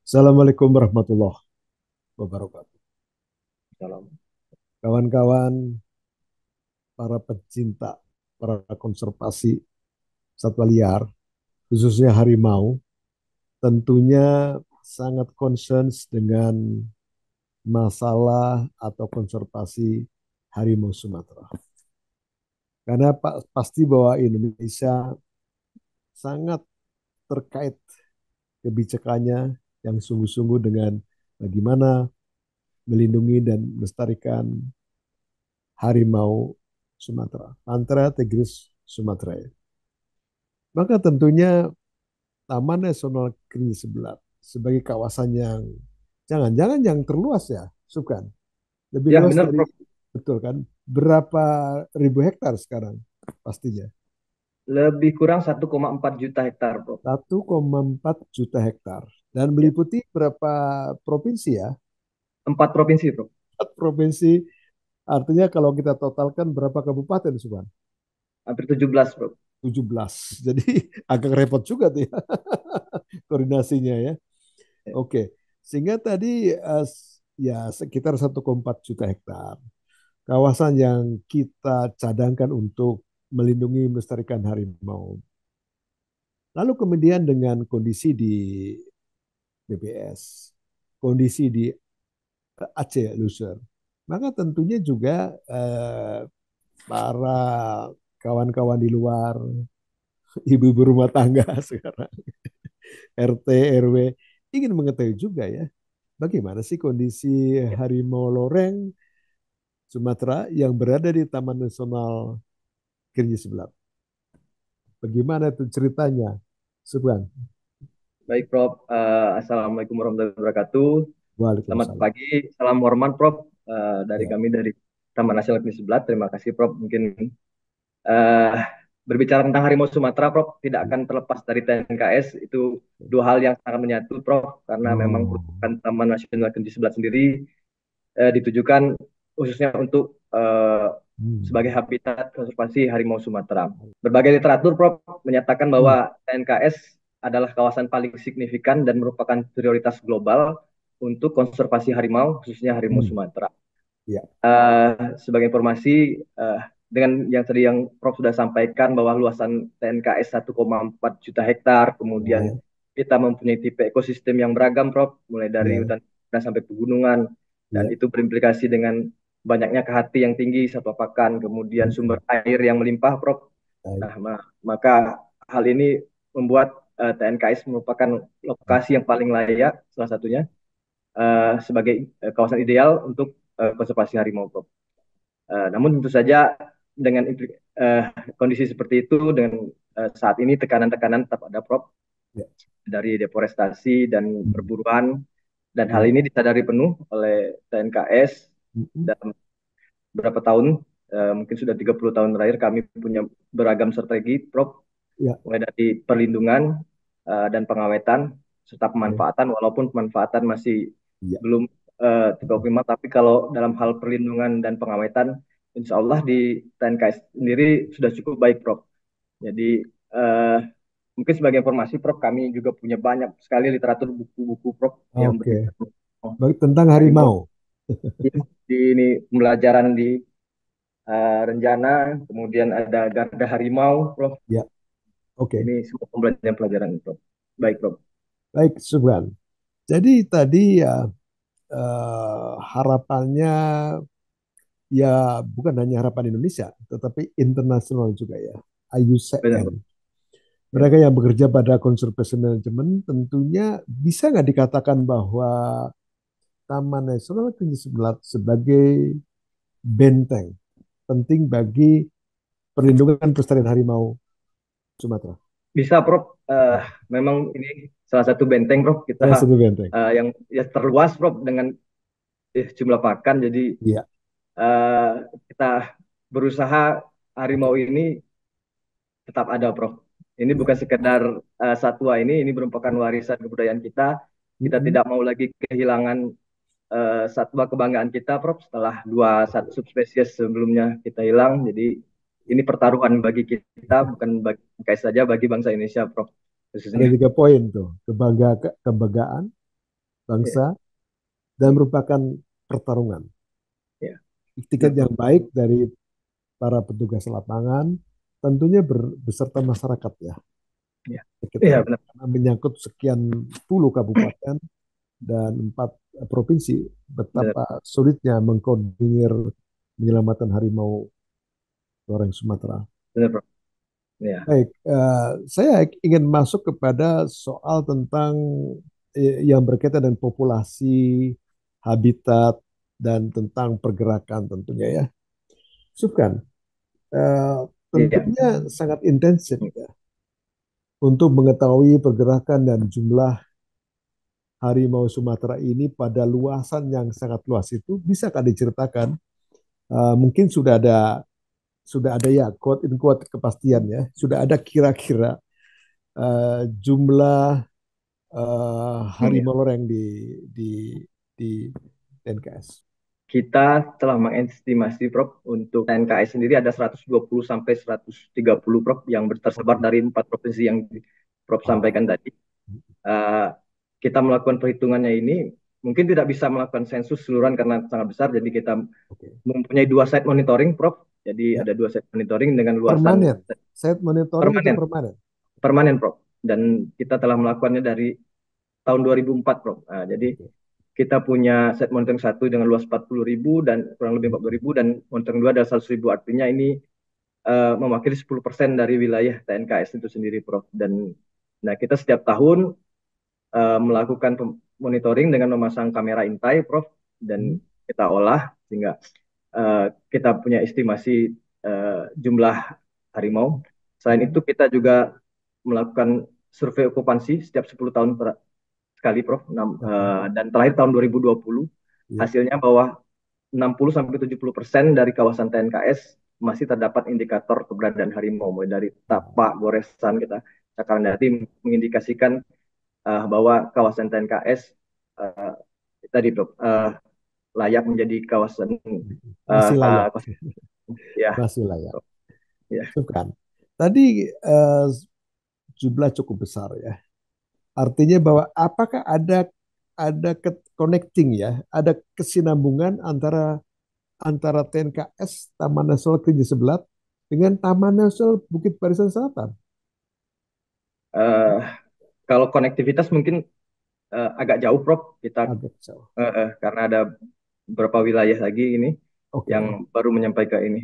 Assalamualaikum warahmatullahi wabarakatuh. Salam. Kawan-kawan, para pecinta, para konservasi satwa liar, khususnya harimau, tentunya sangat concern dengan masalah atau konservasi harimau Sumatera. Karena pasti bahwa Indonesia sangat terkait kebijakannya yang sungguh-sungguh dengan bagaimana melindungi dan melestarikan harimau Sumatera, Panthera tigris Sumatera. Maka tentunya Taman Nasional Kerinci Sebelat sebagai kawasan yang jangan-jangan yang terluas ya, Subkan. Lebih Ya, luas benar, dari Prof. betul kan? Berapa ribu hektar sekarang pastinya? Lebih kurang 1,4 juta hektar, Prof. 1,4 juta hektar dan Ya. meliputi berapa provinsi ya? 4 provinsi, Prof. 4 provinsi, artinya kalau kita totalkan berapa kabupaten, Subkan? Hampir 17, Prof. 17. Jadi agak repot juga tuh ya koordinasinya ya. Ya. Oke, sehingga tadi ya sekitar 1,4 juta hektar. Kawasan yang kita cadangkan untuk melindungi melestarikan harimau. Lalu kemudian dengan kondisi di BBS, kondisi di Aceh Loser, maka tentunya juga para kawan-kawan di luar, ibu-ibu rumah tangga sekarang, RT, RW, ingin mengetahui juga ya, bagaimana sih kondisi Ya. harimau loreng Sumatera yang berada di Taman Nasional Kerinci Sebelat. Bagaimana itu ceritanya, Subhan? Baik, Prof. Assalamualaikum warahmatullahi wabarakatuh. Selamat Waalaikumsalam. pagi, salam hormat, Prof. Dari Ya. kami dari Taman Nasional Kerinci Sebelat. Terima kasih, Prof. Mungkin eh, berbicara tentang harimau Sumatera, Prof, tidak akan terlepas dari TNKS. Itu dua hal yang sangat menyatu, Prof, karena memang Oh. merupakan Taman Nasional Kerinci Sebelat sendiri ditujukan khususnya untuk sebagai Hmm. habitat konservasi harimau Sumatera. Berbagai literatur, Prof, menyatakan Hmm. bahwa TNKS adalah kawasan paling signifikan dan merupakan prioritas global untuk konservasi harimau, khususnya harimau Hmm. Sumatera. Ya. Sebagai informasi, dengan yang tadi yang Prof sudah sampaikan bahwa luasan TNKS 1,4 juta hektar, kemudian Ya. kita mempunyai tipe ekosistem yang beragam, Prof, mulai dari Ya. hutan sampai pegunungan, dan Ya. itu berimplikasi dengan banyaknya kehati yang tinggi, satwa pakan, kemudian Hmm. sumber air yang melimpah, Prof. Baik. Nah, maka hal ini membuat TNKS merupakan lokasi yang paling layak, salah satunya sebagai kawasan ideal untuk konservasi harimau, Prof. Namun tentu saja dengan uh, kondisi seperti itu, dengan saat ini tekanan-tekanan tetap ada, Prof, Ya. dari deforestasi dan Hmm. perburuan, dan hal Ya. ini disadari penuh oleh TNKS Hmm. dalam beberapa tahun, mungkin sudah 30 tahun terakhir kami punya beragam strategi, Prof, Ya. mulai dari perlindungan dan pengawetan serta Oke. pemanfaatan, walaupun pemanfaatan masih Ya. belum cukup optimal, tapi kalau dalam hal perlindungan dan pengawetan, insya Allah di TNKS sendiri sudah cukup baik, Prof. Jadi mungkin sebagai informasi, Prof, kami juga punya banyak sekali literatur buku-buku, Prof, yang Oke. berbicara Baik, tentang harimau. harimau. Di ini pembelajaran di Renjana, kemudian ada Garda Harimau, Prof. Ya. Oke. Ini semua pembelajaran-pelajaran, Prof. Baik, Prof. Baik, Subhan. Jadi tadi ya harapannya ya bukan hanya harapan Indonesia, tetapi internasional juga ya. Benar, IUCN. Prof. Ya. Mereka yang bekerja pada conservation management tentunya bisa nggak dikatakan bahwa Taman Nasional Kerinci Sebelat sebagai benteng penting bagi perlindungan pelestarian harimau Sumatera. Bisa, Prof. Memang ini salah satu benteng, Prof. Salah Kita satu benteng. yang ya terluas, Prof. Dengan jumlah pakan. Jadi Iya. eh, kita berusaha harimau Oke. ini tetap ada, Prof. Ini Iya. bukan sekedar satwa, ini merupakan warisan kebudayaan kita. Kita Mm-mm. tidak mau lagi kehilangan satwa kebanggaan kita, Prof. Setelah dua satu subspesies sebelumnya kita hilang. Jadi ini pertaruhan bagi kita, bukan bagi KS saja, bagi bangsa Indonesia, Prof. Ada Khususnya. 3 poin tuh, kebanggaan, Iya, bangsa dan merupakan pertarungan. iya, Tiket benar, yang Prof. baik dari para petugas lapangan, tentunya beserta masyarakat ya. Iya, Kita iya, benar, karena menyangkut sekian puluh kabupaten dan 4 provinsi, benar, betapa sulitnya mengkoordinir penyelamatan harimau loreng Sumatera. benar, Prof. Iya, Baik, saya ingin masuk kepada soal tentang yang berkaitan dengan populasi, habitat, dan tentang pergerakan tentunya ya. Subkan, eh, iya, tentunya sangat intensif ya untuk mengetahui pergerakan dan jumlah harimau Sumatera ini pada luasan yang sangat luas itu bisakah diceritakan? Mungkin sudah ada ya quote in quote kepastian ya, sudah ada kira-kira jumlah iya. harimau loreng di di NKS. Kita telah mengestimasi, Prof, untuk TNKS sendiri ada 120 sampai 130, Prof, yang tersebar Oke. dari 4 provinsi yang Prof Oh, sampaikan tadi. Eh, kita melakukan perhitungannya ini mungkin tidak bisa melakukan sensus seluruhan karena sangat besar, jadi kita oke. mempunyai 2 site monitoring, Prof. Jadi Ya, ada 2 site monitoring dengan luasan permanen. Set monitoring itu permanen, permanen. permanen, Prof. Dan kita telah melakukannya dari tahun 2004, Prof. Nah, jadi Oke. kita punya set monitoring satu dengan luas 40.000 dan kurang lebih 40.000, dan monitoring dua adalah 100.000. Artinya ini mewakili 10% dari wilayah TNKS itu sendiri, Prof. Dan nah, kita setiap tahun melakukan monitoring dengan memasang kamera intai, Prof. Dan Hmm, kita olah sehingga kita punya estimasi jumlah harimau. Selain hmm, itu kita juga melakukan survei okupansi setiap 10 tahun sekali, Prof. oke. Dan terakhir tahun 2020 Ya. hasilnya bahwa 60-70% dari kawasan TNKS masih terdapat indikator keberadaan harimau, mulai dari Ah, tapak, goresan, kita cakaran dati mengindikasikan bahwa kawasan TNKS uh, tadi, Prof, layak menjadi kawasan masih layak. kawasan, ya, Masih layak. ya. Subkan. Tadi jumlah cukup besar ya. Artinya bahwa apakah ada connecting ya, ada kesinambungan antara antara TNKS Taman Nasional Kerinci Sebelat dengan Taman Nasional Bukit Barisan Selatan. Uh, Kalau konektivitas mungkin agak jauh, Prof. Kita Agak jauh. karena ada beberapa wilayah lagi ini yang Oke. baru menyampaikan ini.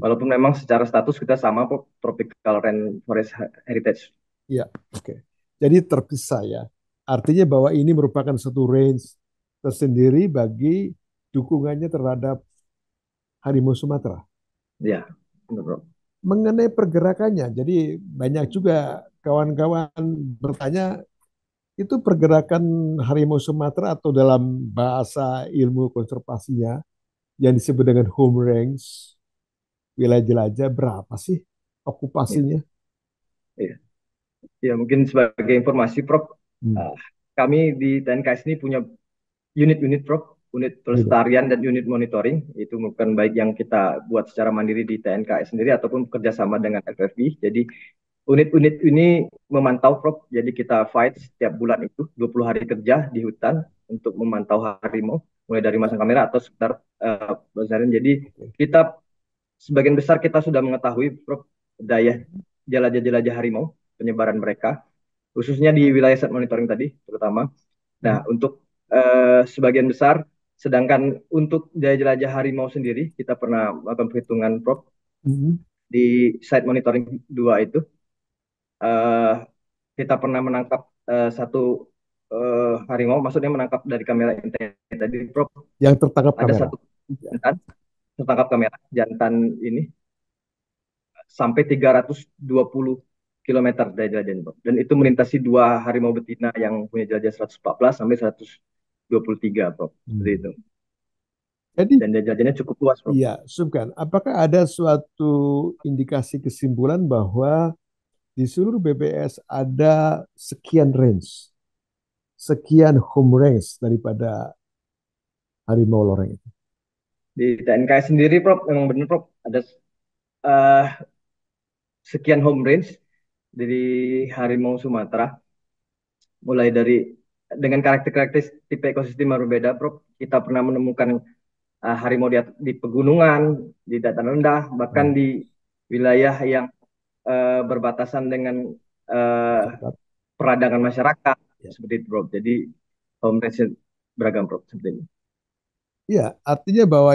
Walaupun memang secara status kita sama, Prof, Tropical Rainforest Heritage. Ya, oke. Jadi terpisah ya. Artinya bahwa ini merupakan satu range tersendiri bagi dukungannya terhadap harimau Sumatera. Ya, benar, Prof. Mengenai pergerakannya, jadi banyak juga kawan-kawan bertanya, itu pergerakan harimau Sumatera atau dalam bahasa ilmu konservasinya yang disebut dengan home range, wilayah jelajah, berapa sih Ya, okupasinya? ya. Ya, mungkin sebagai informasi, Prof, Hmm, uh, kami di TNKS ini punya unit-unit, Prof, unit unit. pelestarian dan unit monitoring. Itu bukan baik yang kita buat secara mandiri di TNKS sendiri ataupun kerjasama dengan FFB. Jadi unit-unit ini memantau, Prof. Jadi kita fight setiap bulan itu 20 hari kerja di hutan untuk memantau harimau, mulai dari Ya, masang kamera atau sekitar Jadi oke. kita sebagian besar kita sudah mengetahui, Prof, daya jelajah-jelajah harimau, penyebaran mereka, khususnya di wilayah set monitoring tadi terutama. Nah, Hmm, untuk sebagian besar, sedangkan untuk daya jelajah harimau sendiri, kita pernah melakukan perhitungan, Prof, hmm, di site monitoring 2 itu. eh, kita pernah menangkap satu harimau, maksudnya menangkap dari kamera internet tadi, Prof. yang tertangkap Ada kamera. satu Ya. jantan, tertangkap kamera jantan ini sampai 320 kilometer dari jelajahnya, Prof. Dan itu melintasi 2 harimau betina yang punya jelajah 114 sampai 123, Prof. Seperti itu. Hmm. Jadi, Dan jelajahnya cukup luas, Prof. iya, Subkan, apakah ada suatu indikasi kesimpulan bahwa di seluruh BPS ada sekian range, sekian home range daripada harimau loreng itu? Di TNKS sendiri, Prof, memang benar, Prof, ada uh, sekian home range dari harimau Sumatera, mulai dari dengan karakter-karakteristik tipe ekosistem yang berbeda, Prof. Kita pernah menemukan harimau di pegunungan, di dataran rendah, bahkan Oh, di wilayah yang berbatasan dengan uh, masyarakat. peradangan masyarakat, Ya. seperti itu, Prof. Jadi home range beragam, Prof. Seperti ini. Iya, artinya bahwa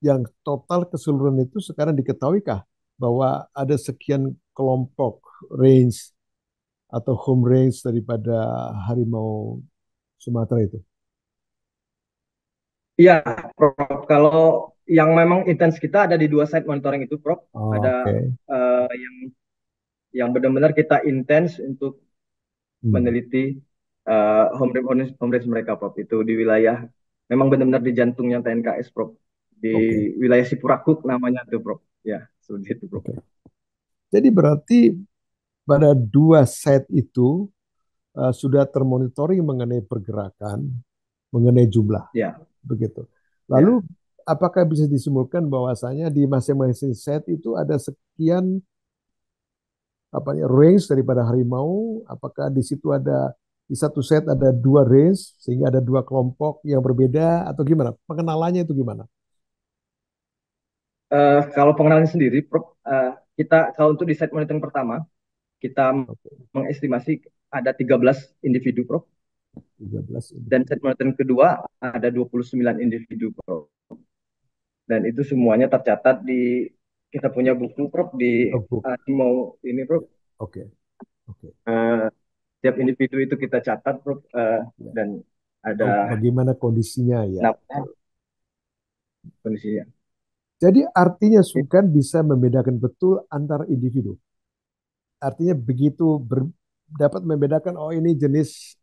yang total keseluruhan itu sekarang diketahuikah bahwa ada sekian kelompok range atau home range daripada harimau Sumatera itu? Iya, Prof. Kalau yang memang intens kita ada di dua site monitoring itu, Prof. Oh, Ada oke. yang benar-benar kita intens untuk Hmm, meneliti home range mereka, Prof. Itu di wilayah memang benar-benar di jantungnya TNKS, Prof. Di oke, wilayah Sipurakuk namanya itu, Prof. Ya, seperti itu, Prof. oke. Jadi berarti pada dua site itu sudah termonitoring mengenai pergerakan, mengenai jumlah, Ya, begitu. Lalu ya. apakah bisa disimpulkan bahwasanya di masing-masing set itu ada sekian apa ya range daripada harimau? Apakah di situ ada di satu set ada dua range sehingga ada dua kelompok yang berbeda atau gimana? Pengenalannya itu gimana? Kalau pengenalan sendiri, Prof, kita kalau untuk di site monitoring pertama, kita Oke, mengestimasi ada 13 individu, Prof. 13 Dan individu. set monitoring kedua ada 29 individu, Prof. Dan itu semuanya tercatat di kita punya buku, Prof, di Logbook. mau ini, Prof. Ya. Oke, oke. Uh, Setiap individu itu kita catat, Prof, Ya. dan Tahu ada bagaimana kondisinya ya. namanya, kondisinya. Jadi artinya Sulkan bisa membedakan betul antar individu. Artinya begitu dapat membedakan oh ini jenis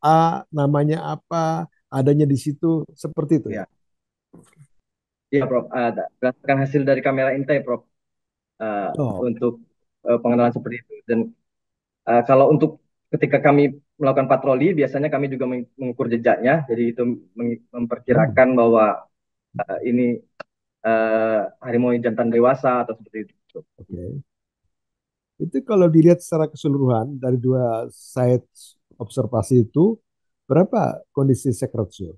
A namanya apa adanya di situ seperti itu ya. Ya, ya, Prof. Berdasarkan hasil dari kamera intai, Prof, uh, Oh, oke. untuk pengenalan seperti itu. Dan kalau untuk ketika kami melakukan patroli, biasanya kami juga mengukur jejaknya. Jadi itu Hmm, memperkirakan bahwa ini harimau jantan dewasa atau seperti itu. oke. Itu kalau dilihat secara keseluruhan dari dua site observasi itu berapa kondisi sek ratio?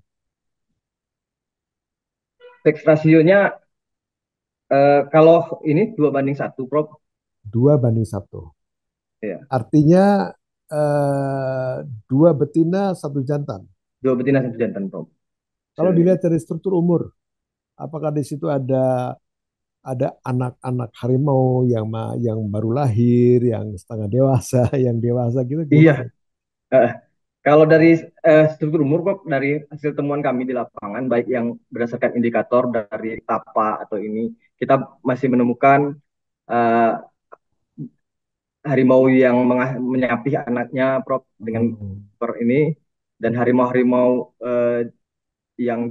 Seks rasionya kalau ini 2:1, Prof. 2:1. Ya, Artinya dua betina satu jantan. dua betina satu jantan, Prof. Kalau Hasilnya dilihat gitu. dari struktur umur, apakah di situ ada anak-anak harimau yang baru lahir, yang setengah dewasa, yang dewasa gitu Iya, gimana? eh, kalau dari struktur umur, Prof, dari hasil temuan kami di lapangan, baik yang berdasarkan indikator dari TAPA atau ini, kita masih menemukan eh, harimau yang menyapih anaknya, Prof, dengan Oh, per ini, dan harimau-harimau yang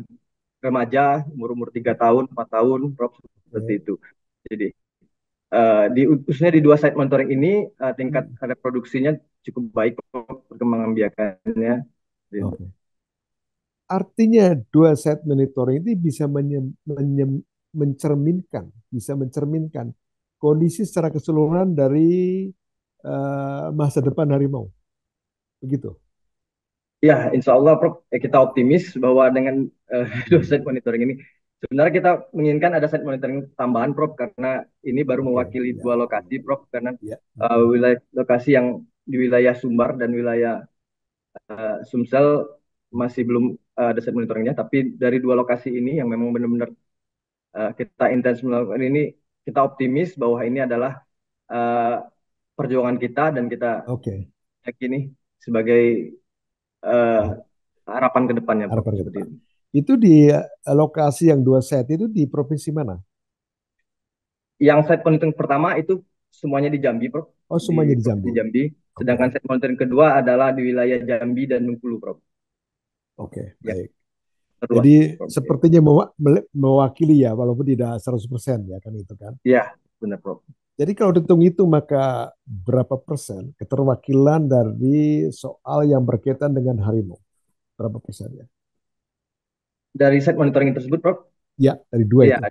remaja, umur-umur 3 tahun, 4 tahun, Prof, seperti oke. itu. Jadi, khususnya di dua site monitoring ini, tingkat Hmm, reproduksinya cukup baik, Prof, perkembangan biakannya. oke. Artinya dua set monitoring ini bisa mencerminkan, bisa mencerminkan kondisi secara keseluruhan dari masa depan harimau. Begitu. Ya, insya Allah, Prof, kita optimis bahwa dengan dua Hmm, set monitoring ini, sebenarnya kita menginginkan ada set monitoring tambahan, Prof, karena ini baru oke, mewakili ya, dua ya, lokasi, ya, Prof, karena ya. Hmm, wilayah lokasi yang di wilayah Sumbar dan wilayah Sumsel masih belum ada set monitoringnya, tapi dari dua lokasi ini yang memang benar-benar kita intens melakukan ini, kita optimis bahwa ini adalah uh, perjuangan kita dan kita oke. yakini sebagai uh, Ya, harapan ke depannya, Prof. harapan ke Seperti depan. itu. Itu di lokasi yang dua set itu di provinsi mana? Yang set monitoring pertama itu semuanya di Jambi, Prof. Oh, semuanya Di di Provinsi Jambi. Jambi. Sedangkan Oke, set monitoring kedua adalah di wilayah Jambi dan Bengkulu, Prof. oke, Yang baik. terluas, Jadi Prof. sepertinya mewakili ya, walaupun tidak 100% ya kan itu kan. Ya, benar, Prof. Jadi kalau dihitung maka berapa persen keterwakilan dari soal yang berkaitan dengan harimau? Berapa persen ya? Dari set monitoring tersebut, Prof. Ya, dari dua Ya, itu.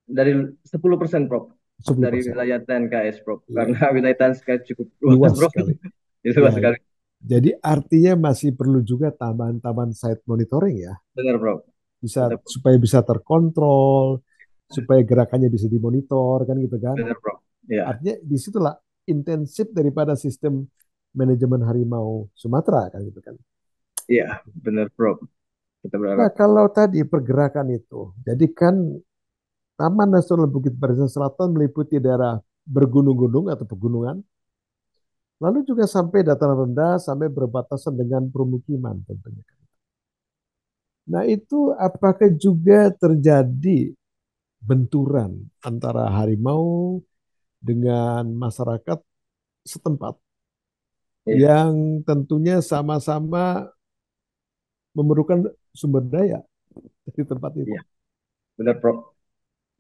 dari 10%, Prof. 10 Dari persen. wilayah TNKS, Prof. Iya, Karena iya. wilayah TNKS cukup luas, Luas Prof. sekali. Itu Ya, luas ya. sekali. Jadi artinya masih perlu juga tambahan-tambahan site monitoring ya, Benar, Bro. bisa Benar, Bro. supaya bisa terkontrol, supaya gerakannya bisa dimonitor kan gitu kan. Benar, Bro. Ya, Artinya disitulah intensif daripada sistem manajemen harimau Sumatera kan gitu kan. iya, benar, Bro. Kita Nah berharap. kalau tadi pergerakan itu, jadi kan Taman Nasional Bukit Barisan Selatan meliputi daerah bergunung-gunung atau pegunungan, lalu juga sampai dataran rendah sampai berbatasan dengan permukiman tentunya. Nah itu apakah juga terjadi benturan antara harimau dengan masyarakat setempat Iya, yang tentunya sama-sama memerlukan sumber daya di tempat itu. iya, benar, Bro.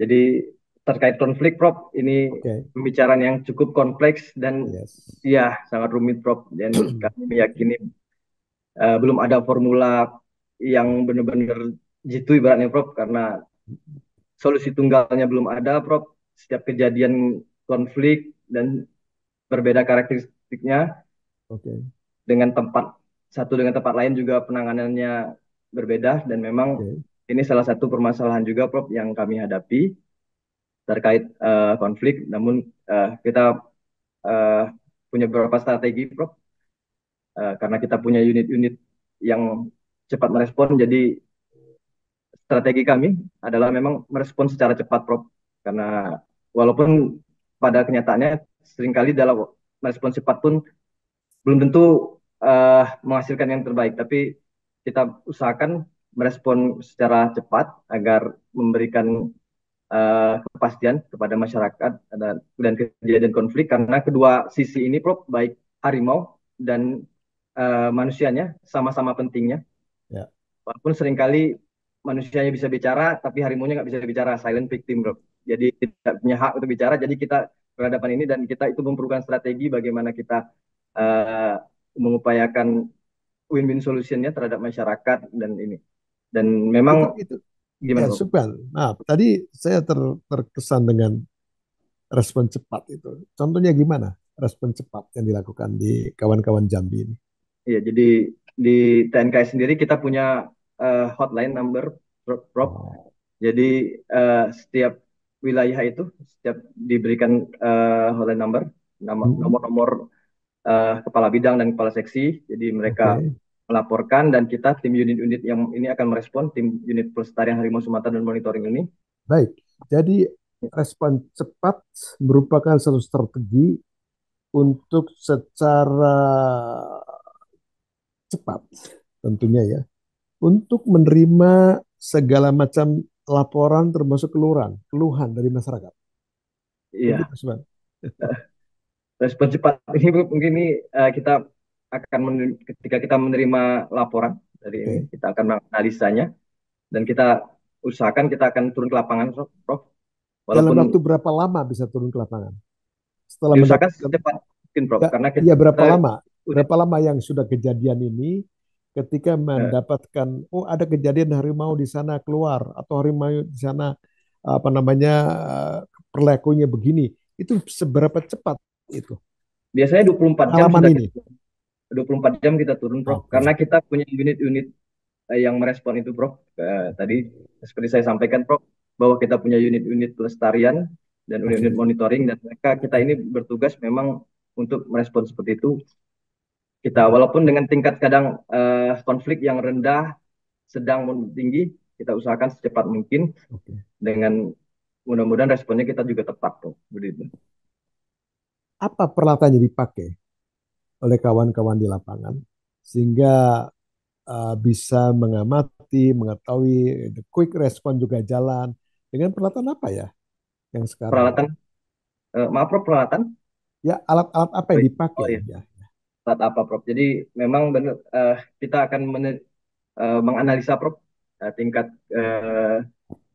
Jadi terkait konflik, Prof, ini Oke, pembicaraan yang cukup kompleks dan yes. ya sangat rumit, Prof. Dan kami meyakini belum ada formula yang benar-benar jitu ibaratnya, Prof. Karena solusi tunggalnya belum ada, Prof. Setiap kejadian konflik dan berbeda karakteristiknya Oke, dengan tempat satu dengan tempat lain juga penanganannya berbeda dan memang oke, ini salah satu permasalahan juga, Prof, yang kami hadapi terkait konflik. Namun kita uh, punya beberapa strategi, Prof. Karena kita punya unit-unit yang cepat merespon. Jadi strategi kami adalah memang merespon secara cepat, Prof. Karena walaupun pada kenyataannya seringkali dalam merespon cepat pun belum tentu menghasilkan yang terbaik, tapi kita usahakan merespon secara cepat agar memberikan kepastian kepada masyarakat dan kejadian konflik karena kedua sisi ini, Prof, baik harimau dan manusianya sama-sama pentingnya. ya. Walaupun seringkali manusianya bisa bicara, tapi harimaunya nggak bisa bicara, silent victim, Prof. Jadi tidak punya hak untuk bicara. Jadi kita berhadapan ini dan kita itu memerlukan strategi bagaimana kita uh, mengupayakan win-win solutionnya terhadap masyarakat dan ini. Dan memang Itu ya gimana, Prof? Subhan. Nah, tadi saya terkesan dengan respon cepat itu. Contohnya gimana respon cepat yang dilakukan di kawan-kawan Jambi ini? Iya, jadi di TNKS sendiri kita punya hotline number, Prof. Oh, Jadi setiap wilayah itu setiap diberikan hotline number, mm-mm. nomor-nomor kepala bidang dan kepala seksi. Jadi mereka Oke, melaporkan dan kita tim unit-unit yang ini akan merespon tim unit pelestarian harimau Sumatera dan monitoring ini. baik. Jadi respon cepat merupakan satu strategi untuk secara cepat tentunya ya, untuk menerima segala macam laporan termasuk keluhan dari masyarakat. Iya, Begitu, Subhan. respon cepat ini mungkin ini kita akan ketika kita menerima laporan dari ini Oke. kita akan menganalisanya dan kita usahakan kita akan turun ke lapangan, Prof. Dalam Walaupun waktu berapa lama bisa turun ke lapangan? Setelah diusahakan mendapatkan, secepat mungkin, Prof. ya, Karena ya kita berapa lama? udah Berapa lama yang sudah kejadian ini ketika eh, mendapatkan, oh ada kejadian harimau di sana keluar atau harimau di sana apa namanya perlakunya begini. Itu seberapa cepat itu biasanya 24 jam pengalaman sudah ini? kita 24 jam kita turun, Prof. Karena Oke. kita punya unit-unit yang merespon itu, Prof. Tadi seperti saya sampaikan, Prof, bahwa kita punya unit-unit pelestarian dan unit-unit Oke. monitoring dan mereka kita ini bertugas memang untuk merespon seperti itu. Kita Baik. walaupun dengan tingkat kadang konflik yang rendah, sedang maupun tinggi, kita usahakan secepat mungkin Oke. dengan mudah-mudahan responnya kita juga tepat, Prof. Begitu. Apa peralatan yang dipakai oleh kawan-kawan di lapangan sehingga bisa mengamati, mengetahui the quick response juga jalan dengan peralatan apa ya yang sekarang ini? Peralatan, maaf, Prof, peralatan. Ya alat-alat apa Oh yang iya, oh dipakai iya. ya? Alat apa, Prof? Jadi memang benar kita akan menganalisa, Prof, tingkat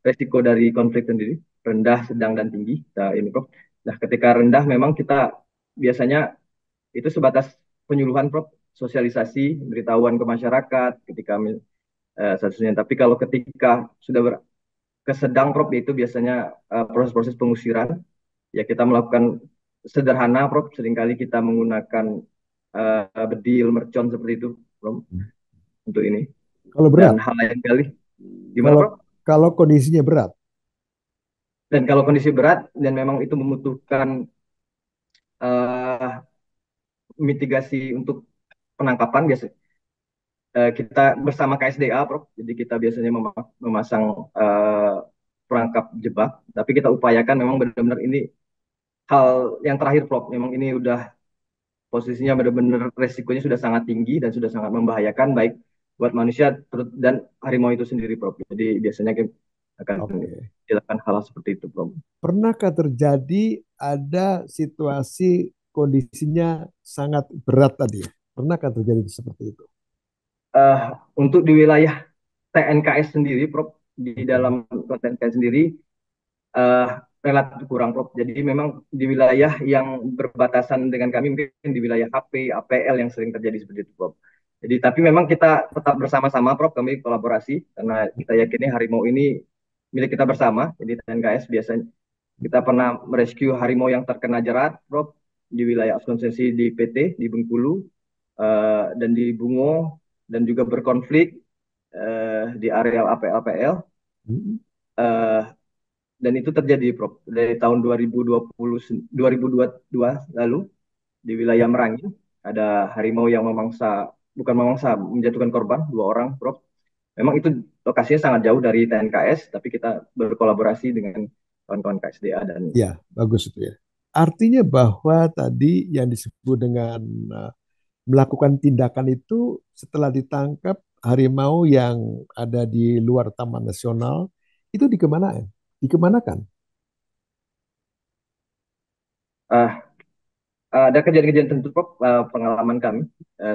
resiko dari konflik sendiri, rendah, sedang, dan tinggi. Nah, ini, Prof. Nah, ketika rendah memang kita biasanya itu sebatas penyuluhan, Prof, sosialisasi, beritahuan ke masyarakat ketika statusnya. Tapi kalau ketika sudah kesedang, Prof, itu biasanya proses-proses pengusiran. Ya kita melakukan sederhana, Prof. Seringkali kita menggunakan bedil, mercon seperti itu, Bro, untuk ini. Kalau Dan berat, hal lain kali, gimana, kalau Bro? kalau kondisinya berat, Dan kalau kondisi berat dan memang itu membutuhkan eh, mitigasi untuk penangkapan, biasa kita bersama KSDA, Prof. Jadi kita biasanya memasang eh, perangkap jebak, tapi kita upayakan memang benar-benar ini hal yang terakhir, Prof. Memang ini udah posisinya benar-benar resikonya sudah sangat tinggi dan sudah sangat membahayakan baik buat manusia dan harimau itu sendiri, Prof. Jadi biasanya kita akan oke. dilakukan hal seperti itu, Prof. Pernahkah terjadi ada situasi kondisinya sangat berat tadi? Pernahkah terjadi seperti itu? Eh, untuk di wilayah TNKS sendiri, Prof, di Oke. dalam TNKS sendiri eh, relatif kurang, Prof. Jadi memang di wilayah yang berbatasan dengan kami, mungkin di wilayah HP, APL yang sering terjadi seperti itu, Prof. Jadi tapi memang kita tetap bersama-sama, Prof. Kami kolaborasi karena kita yakini harimau ini milik kita bersama. Jadi TNKS biasanya kita pernah merescue harimau yang terkena jerat, Prof, di wilayah konsesi di PT di Bengkulu dan di Bungo dan juga berkonflik di areal APL Hmm. eh, dan itu terjadi, Prof, dari tahun 2020 2022 lalu di wilayah Ya, Merangin ada harimau yang memangsa, bukan memangsa, menjatuhkan korban 2 orang, Prof. Memang itu lokasinya sangat jauh dari TNKS, tapi kita berkolaborasi dengan kawan-kawan KSDA dan ya, bagus itu ya. Artinya bahwa tadi yang disebut dengan melakukan tindakan itu setelah ditangkap harimau yang ada di luar Taman Nasional itu dikemanakan? Dikemanakan? uh, ada kejadian-kejadian tentu, Prof, pengalaman kami.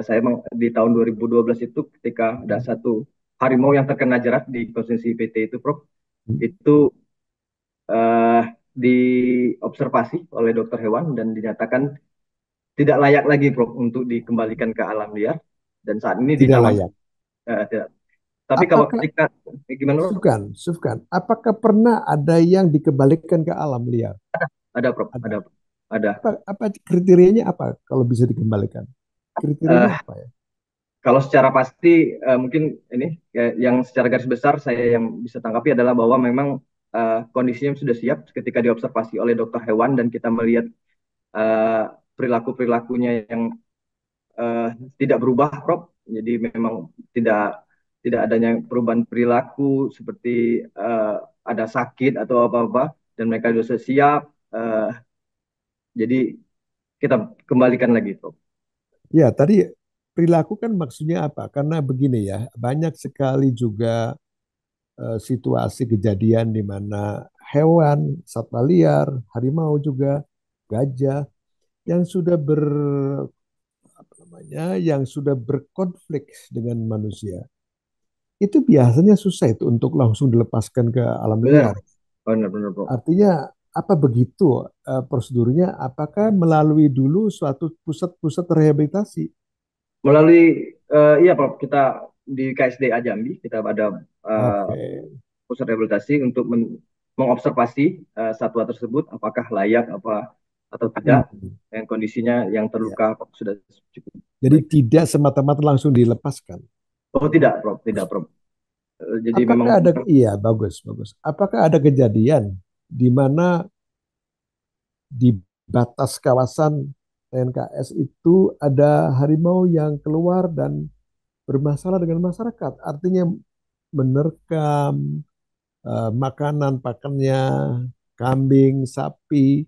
Saya di tahun 2012 itu ketika ada satu harimau yang terkena jerat di konsesi PT itu, Prof, itu uh, diobservasi oleh dokter hewan dan dinyatakan tidak layak lagi, Prof, untuk dikembalikan ke alam liar dan saat ini di Tidak taman. layak. Tidak. Tapi kalau Apakah ketika gimana, Prof? Sufkan, apakah pernah ada yang dikembalikan ke alam liar? Ada, Prof, Ada. ada. Apa kriterianya apa kalau bisa dikembalikan? Kriterianya Eh, apa ya? Kalau secara pasti mungkin ini yang secara garis besar saya yang bisa tangkapi adalah bahwa memang kondisinya sudah siap ketika diobservasi oleh dokter hewan dan kita melihat eh, perilaku-perilakunya yang eh, tidak berubah, Prof. Jadi memang tidak tidak adanya perubahan perilaku seperti ada sakit atau apa-apa dan mereka sudah siap. eh, jadi kita kembalikan lagi, Prof. Ya, tadi perilaku kan maksudnya apa? Karena begini ya, banyak sekali juga situasi kejadian di mana hewan, satwa liar, harimau juga, gajah yang sudah apa namanya, yang sudah berkonflik dengan manusia. Itu biasanya susah itu untuk langsung dilepaskan ke alam Benar, liar. benar, benar, Prof. Artinya apa begitu prosedurnya? Apakah melalui dulu suatu pusat-pusat rehabilitasi? Melalui iya, Prof, kita di KSDA Jambi kita ada eh, Oke. pusat rehabilitasi untuk mengobservasi satwa tersebut apakah layak apa atau tidak Hmm. dan kondisinya yang Ya. terluka apakah sudah cukup Jadi baik. tidak semata-mata langsung dilepaskan. Oh tidak, Prof, tidak, Prof. Jadi memang Apakah ada, iya bagus, bagus. Apakah ada kejadian di mana di batas kawasan TNKS itu ada harimau yang keluar dan bermasalah dengan masyarakat? Artinya menerkam makanan pakannya, kambing, sapi,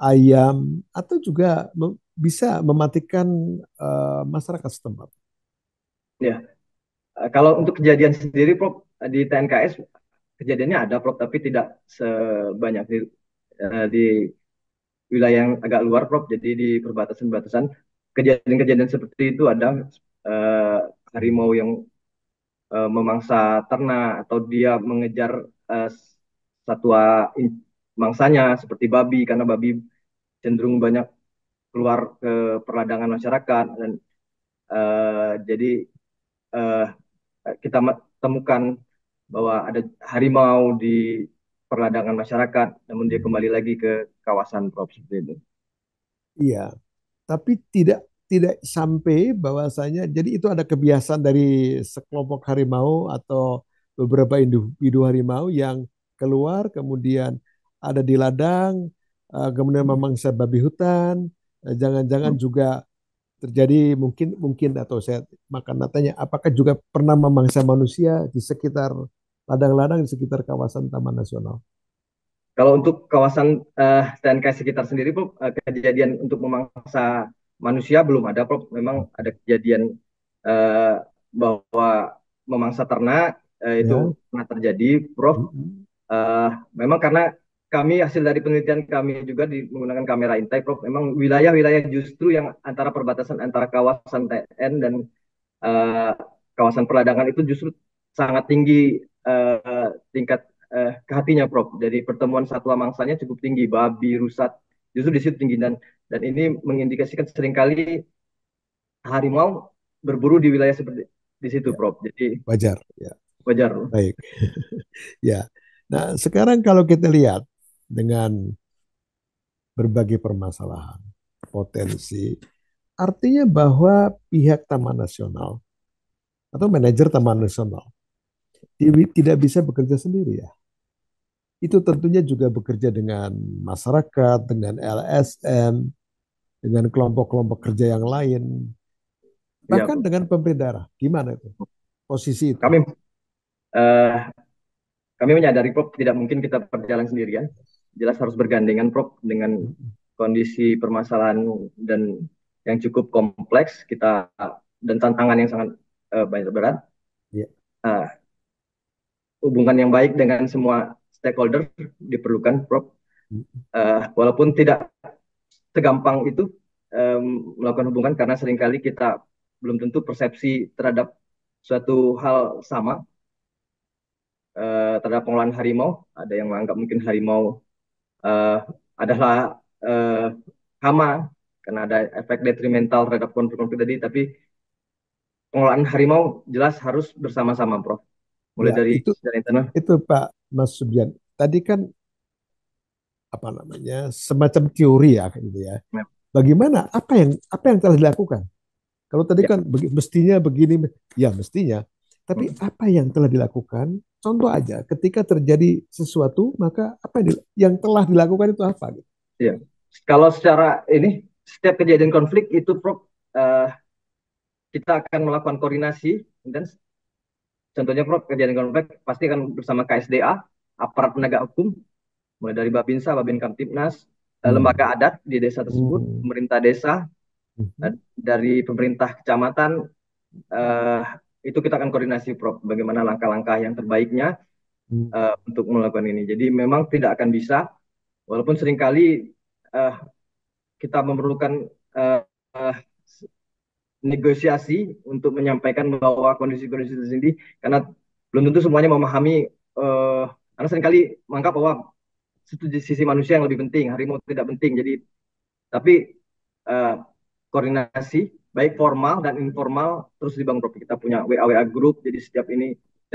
ayam, atau juga bisa mematikan masyarakat setempat. ya. Kalau untuk kejadian sendiri, Prof, di TNKS kejadiannya ada, Prof, tapi tidak sebanyak di wilayah yang agak luar, Prof. Jadi di perbatasan-perbatasan kejadian-kejadian seperti itu ada eh, harimau yang memangsa ternak atau dia mengejar eh, satwa mangsanya seperti babi karena babi cenderung banyak keluar ke perladangan masyarakat dan jadi eh, kita temukan bahwa ada harimau di perladangan masyarakat namun dia kembali lagi ke kawasan, Prof, seperti itu. Iya, tapi tidak tidak sampai bahwasanya jadi itu ada kebiasaan dari sekelompok harimau atau beberapa individu harimau yang keluar kemudian ada di ladang kemudian memangsa babi hutan. Jangan-jangan juga terjadi mungkin mungkin atau saya makan tanya apakah juga pernah memangsa manusia di sekitar ladang-ladang di sekitar kawasan Taman Nasional. Kalau untuk kawasan TNK sekitar sendiri, Prof, kejadian untuk memangsa manusia belum ada, Prof. Memang ada kejadian eh, bahwa memangsa ternak Ya. itu pernah terjadi, Prof. Mm-mm. Memang karena kami hasil dari penelitian kami juga menggunakan kamera intai, Prof. Memang wilayah-wilayah justru yang antara perbatasan antara kawasan TN dan eh, kawasan perladangan itu justru sangat tinggi tingkat kehatinya, Prof. Dari pertemuan satwa mangsanya cukup tinggi, babi, rusa, justru di situ tinggi dan ini mengindikasikan seringkali harimau berburu di wilayah seperti di situ, Ya, Prof. Jadi wajar. Ya, wajar. baik. Ya. Nah, sekarang kalau kita lihat dengan berbagai permasalahan, potensi, artinya bahwa pihak Taman Nasional atau manajer Taman Nasional tidak bisa bekerja sendiri ya. Itu tentunya juga bekerja dengan masyarakat, dengan LSM, dengan kelompok-kelompok kerja yang lain, Ya, bahkan Prof. dengan pemerintah daerah. Gimana itu? Posisi itu. Kami eh, kami menyadari, Prof, tidak mungkin kita berjalan sendirian. Jelas harus bergandengan, Prof, dengan kondisi permasalahan dan yang cukup kompleks kita dan tantangan yang sangat banyak berat. Ya. Uh, Hubungan yang baik dengan semua stakeholder diperlukan, Prof. Walaupun tidak segampang itu melakukan hubungan karena seringkali kita belum tentu persepsi terhadap suatu hal sama terhadap pengolahan harimau. Ada yang menganggap mungkin harimau uh, adalah hama karena ada efek detrimental terhadap konflik-konflik tadi, tapi pengolahan harimau jelas harus bersama-sama, Prof. Mulai Ya, dari secara internal. itu Pak Mas Subyan. Tadi kan apa namanya semacam teori ya gitu ya. Bagaimana apa yang telah dilakukan? Kalau tadi Ya. kan mestinya begini, ya mestinya. Tapi apa yang telah dilakukan? Contoh aja, ketika terjadi sesuatu, maka apa yang telah dilakukan itu apa? Gitu. Ya. Kalau secara ini setiap kejadian konflik itu, Prof, eh, kita akan melakukan koordinasi dan contohnya, Prof, kejadian konflik pasti akan bersama KSDA, aparat penegak hukum, mulai dari Babinsa, Babin Kamtibnas, Hmm. lembaga adat di desa tersebut, Hmm. pemerintah desa, Hmm. dari pemerintah kecamatan, eh, itu kita akan koordinasi, Prof, bagaimana langkah-langkah yang terbaiknya Hmm. untuk melakukan ini. Jadi memang tidak akan bisa, walaupun seringkali eh, kita memerlukan eh, eh, negosiasi untuk menyampaikan bahwa kondisi-kondisi tersendiri karena belum tentu semuanya memahami karena seringkali menganggap bahwa sisi manusia yang lebih penting, harimau tidak penting. Jadi tapi eh, koordinasi baik formal dan informal terus dibangun, Prof. Kita punya WA group, jadi setiap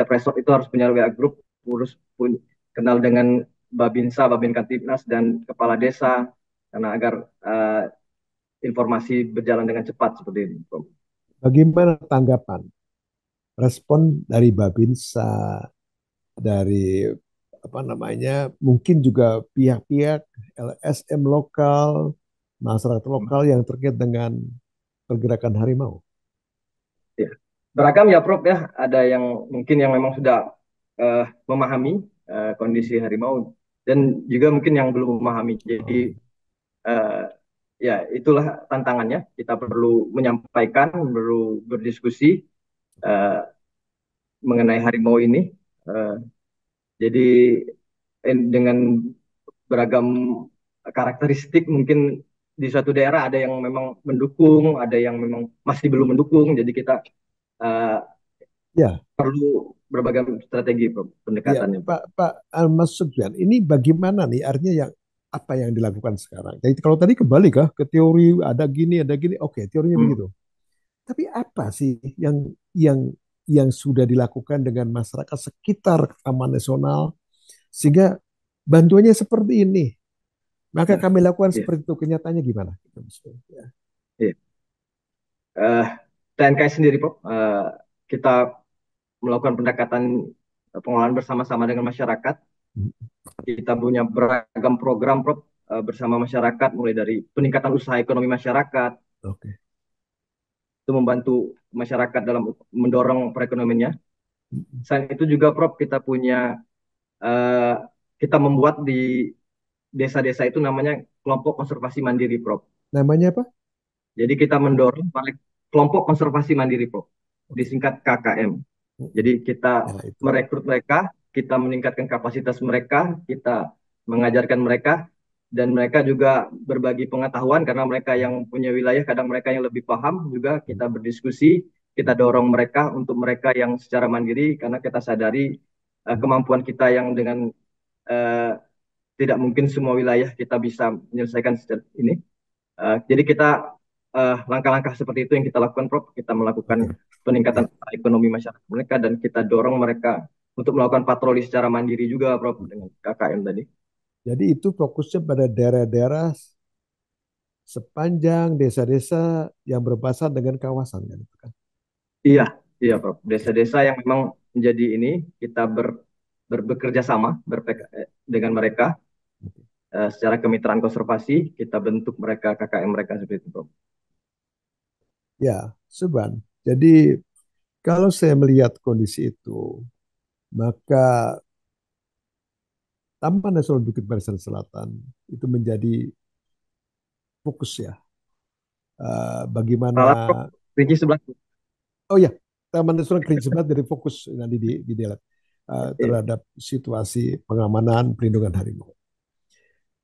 resort itu harus punya WA group, urus pun kenal dengan Babinsa, Babin Kantipnas dan kepala desa karena agar informasi berjalan dengan cepat seperti ini, Prof. Bagaimana tanggapan, respon dari Babinsa, dari apa namanya, mungkin juga pihak-pihak LSM lokal, masyarakat lokal yang terkait dengan pergerakan harimau? Ya. Beragam ya, Prof, ya. Ada yang mungkin yang memang sudah memahami kondisi harimau dan juga mungkin yang belum memahami. Jadi Oh. eh, ya itulah tantangannya. Kita perlu menyampaikan, perlu berdiskusi eh, mengenai harimau ini. Eh, jadi dengan beragam karakteristik mungkin di suatu daerah ada yang memang mendukung, ada yang memang masih belum mendukung. Jadi kita eh, Ya, perlu berbagai strategi, Bro, ya, pendekatannya, Bro. Pak Mas Sugyan, ini bagaimana nih artinya yang apa yang dilakukan sekarang? Jadi kalau tadi kembali ke teori ada gini, oke, teorinya Hmm. begitu. Tapi apa sih yang yang sudah dilakukan dengan masyarakat sekitar Taman Nasional sehingga bantuannya seperti ini? Maka Nah, kami lakukan iya, seperti itu. Kenyataannya gimana? Ya. iya. eh, TNKS sendiri, Prof, kita melakukan pendekatan pengelolaan bersama-sama dengan masyarakat. Kita punya beragam program, Prof, bersama masyarakat, mulai dari peningkatan usaha ekonomi masyarakat, Oke. itu membantu masyarakat dalam mendorong perekonomiannya. Selain itu juga, Prof, eh, kita membuat di desa-desa itu namanya kelompok konservasi mandiri, Prof. Namanya apa? Jadi kita mendorong kelompok konservasi mandiri, Prof. Oke. Disingkat KKM. Mm-mm. Jadi kita Ya itu. merekrut mereka, kita meningkatkan kapasitas mereka, kita mengajarkan mereka, dan mereka juga berbagi pengetahuan karena mereka yang punya wilayah, kadang mereka yang lebih paham juga kita Mm-mm. berdiskusi, kita dorong mereka untuk mereka yang secara mandiri karena kita sadari kemampuan kita yang dengan eh, tidak mungkin semua wilayah kita bisa menyelesaikan ini. Jadi langkah-langkah seperti itu yang kita lakukan, Prof. Kita melakukan Oke. peningkatan Ya. ekonomi masyarakat mereka dan kita dorong mereka untuk melakukan patroli secara mandiri juga, Prof. Dengan KKM tadi. Jadi itu fokusnya pada daerah-daerah sepanjang desa-desa yang berbatasan dengan kawasan kan, itu kan? Iya, iya, Oke, Prof. oke, Desa-desa yang memang menjadi ini kita bekerja sama dengan mereka oke. secara kemitraan konservasi, kita bentuk mereka KKM mereka seperti itu, Prof. Ya, Subhan. Jadi kalau saya melihat kondisi itu, maka Taman Nasional Bukit Barisan Selatan itu menjadi fokus ya. Bagaimana? Salah, Prof. Rinci sebelah. Oh ya, Taman Nasional Kerinci Sebelat jadi fokus nanti di dalam Iya. terhadap situasi pengamanan perlindungan harimau.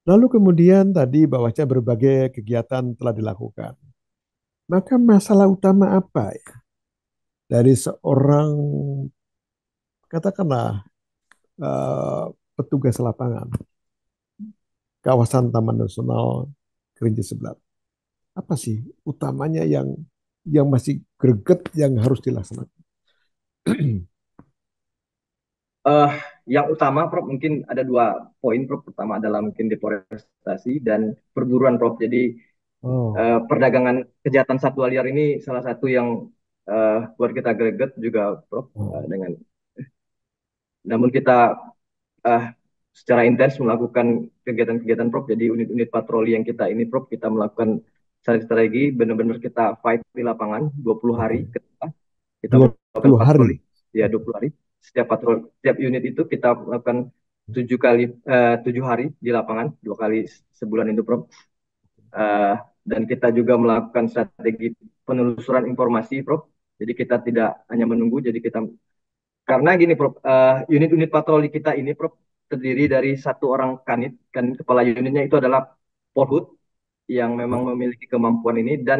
Lalu kemudian tadi bahwasanya berbagai kegiatan telah dilakukan. Maka masalah utama apa ya dari seorang katakanlah eh, petugas lapangan kawasan Taman Nasional Kerinci Sebelat? Apa sih utamanya yang masih greget yang harus dilaksanakan? Eh, yang utama, Prof, mungkin ada dua poin, Prof. Pertama adalah mungkin deforestasi dan perburuan, Prof. Jadi Oh, perdagangan kejahatan satwa liar ini salah satu yang buat kita greget juga, Prof. oh, Dengan namun kita eh, secara intens melakukan kegiatan-kegiatan, Prof. Jadi unit-unit patroli yang kita ini, Prof, kita melakukan strategi benar-benar kita fight di lapangan 20 hari oke. kita dua melakukan puluh patroli hari. ya 20 hari. Setiap unit itu kita melakukan 7 hari di lapangan, 2 kali sebulan itu, Prof. Eh, dan kita juga melakukan strategi penelusuran informasi, Prof. Jadi kita tidak hanya menunggu, jadi kita karena gini, Prof, unit-unit patroli kita ini, Prof, terdiri dari satu orang kanit, kan kepala unitnya itu adalah Polhut yang memang Ya, memiliki kemampuan ini dan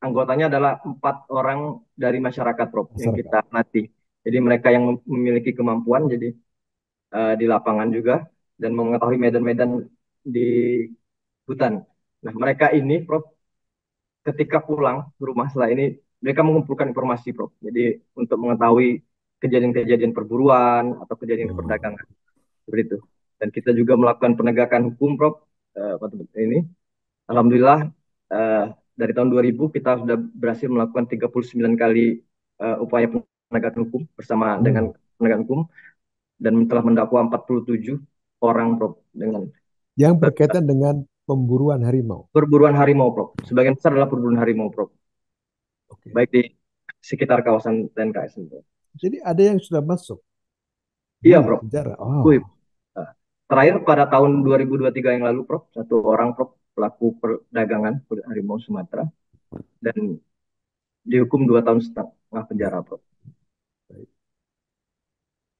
anggotanya adalah 4 orang dari masyarakat, Prof, yang masyarakat. kita latih. Jadi mereka yang memiliki kemampuan, jadi di lapangan juga dan mengetahui medan-medan di hutan. Nah, mereka ini, Prof, ketika pulang ke rumah setelah ini, mereka mengumpulkan informasi, Prof. Jadi untuk mengetahui kejadian-kejadian perburuan atau kejadian Oh, perdagangan seperti itu. Dan kita juga melakukan penegakan hukum, Prof. Ini, alhamdulillah eh, dari tahun 2000 kita sudah berhasil melakukan 39 kali upaya penegakan hukum bersama dengan hmm. penegakan hukum dan telah mendakwa 47 orang, Prof, dengan Yang berkaitan dengan pemburuan harimau. perburuan harimau, Prof. Sebagian besar adalah perburuan harimau, Prof. Oke. Baik di sekitar kawasan TNKS, Prof. Jadi ada yang sudah masuk Iya, di Prof. penjara. Oh, Wih. Nah, terakhir pada tahun 2023 yang lalu, Prof, satu orang, Prof, pelaku perdagangan kulit harimau Sumatera dan dihukum 2 tahun setengah ya, penjara, Prof. baik.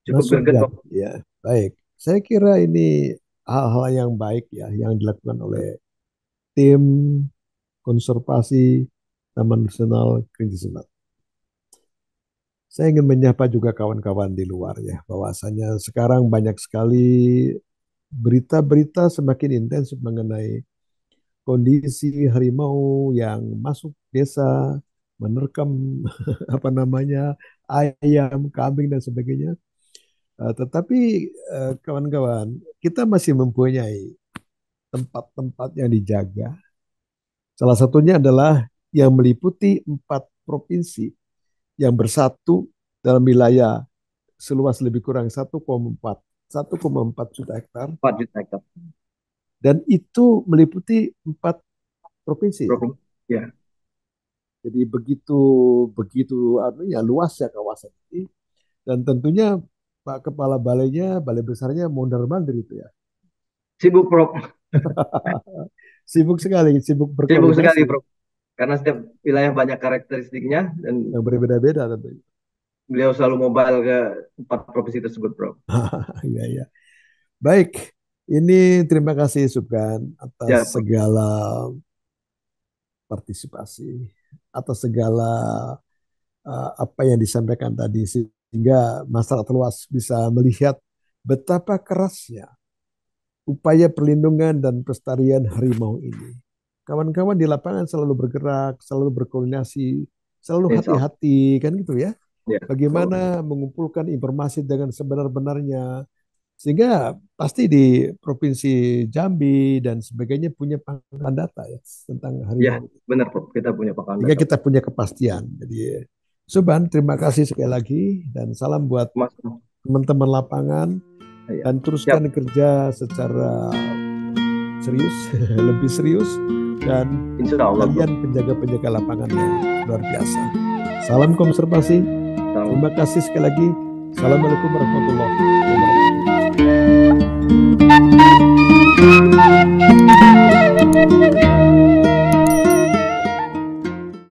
Cukup Masuk greget, dan Prof. ya, baik. Saya kira ini hal-hal yang baik ya yang dilakukan oleh tim konservasi Taman Nasional Kerinci Selat. Saya ingin menyapa juga kawan-kawan di luar ya, bahwasanya sekarang banyak sekali berita-berita semakin intens mengenai kondisi harimau yang masuk desa, menerkam apa namanya ayam, kambing dan sebagainya. Tetapi kawan-kawan, kita masih mempunyai tempat-tempat yang dijaga. Salah satunya adalah yang meliputi 4 provinsi yang bersatu dalam wilayah seluas lebih kurang 1,4 juta hektar, 4 juta hektar. dan itu meliputi 4 provinsi ya. Provinsi. Ya. Jadi begitu begitu ya luas ya kawasan ini, dan tentunya Pak Kepala Balainya, Balai Besarnya mondar-mandir itu ya. Sibuk, Prof. Sibuk sekali, sibuk Sibuk sekali, berkoordinasi Prof. Karena setiap wilayah banyak karakteristiknya dan yang berbeda-beda tentunya. beliau selalu mobile ke 4 provinsi tersebut, Prof. Iya, iya. Baik, ini terima kasih Subkan atas Ya, Prof. segala partisipasi, atas segala apa yang disampaikan tadi, sehingga masyarakat luas bisa melihat betapa kerasnya upaya perlindungan dan pelestarian harimau ini. Kawan-kawan di lapangan selalu bergerak, selalu berkoordinasi, selalu Insya Allah. hati-hati, kan gitu ya. Ya, betul. Bagaimana mengumpulkan informasi dengan sebenar-benarnya, sehingga pasti di Provinsi Jambi dan sebagainya punya pangkalan data ya tentang Ya, harimau. benar, Prof. Kita punya pakan Sehingga data, kita Prof. punya kepastian. Jadi, Suban, terima kasih sekali lagi dan salam buat Mas, teman-teman lapangan, ya. dan Siap. teruskan kerja secara serius, lebih serius, dan Insya Allah, Prof. kalian penjaga-penjaga lapangan yang luar biasa. Salam konservasi. Salam. Terima kasih sekali lagi. Assalamualaikum warahmatullahi wabarakatuh.